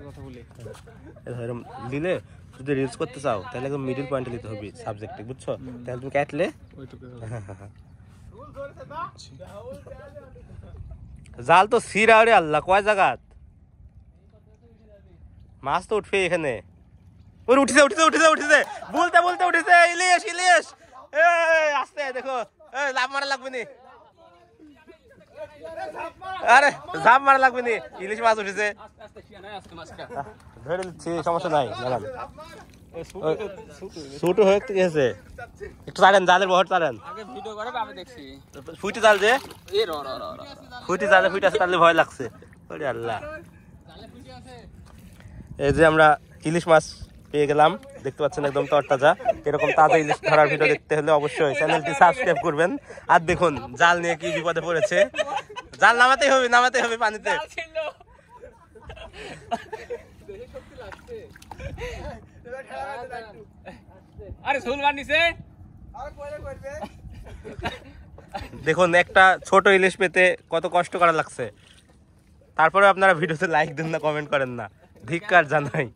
কথা বলি এরকম দিলে যদি রিলস করতে চাও তাহলে একদম মিডল পয়েন্টে নিতে হবে সাবজেক্টে, বুঝছো? তাহলে তুমি কাটলে জাল তো সিরা রে আল্লাহ, কয় জায়গাত মাছ তো উঠবে এখানে। ওর উঠেছে উঠেছে উঠেছে উঠেছে, বলতে বলতে উঠেছে। ইলিশ ইলিশ, আস্তে দেখো, লাভ মারা লাগবে নি, আরে ঝাপ মারা লাগবে নি, ইলিশ মাছ উঠেছে। ধরে নিচ্ছি, সমস্যা নাই। ছোট হয়ে গেছে, একটু ছাড়েন, জালের বহর ছাড়েন। ফুটি জাল যে, ফুটি জালে ফুটি আছে, তাহলে ভয় লাগছে। ওরে আল্লাহ, এই যে আমরা ইলিশ মাছ পেয়ে গেলাম, দেখতে পাচ্ছেন একদম তরতাজা। এরকম তাজা ইলিশ ধরার ভিডিও দেখতে হলে অবশ্যই চ্যানেলটি সাবস্ক্রাইব করবেন। আর দেখুন জাল নিয়ে কি বিপদে পড়েছে, জাল নামাতেই হবে, নামাতে হবে পানিতে। দেখুন একটা ছোট ইলিশ পেতে কত কষ্ট করা লাগছে, তারপরে আপনারা ভিডিওতে লাইক দেন না, কমেন্ট করেন না, ধিক্কার জানাই।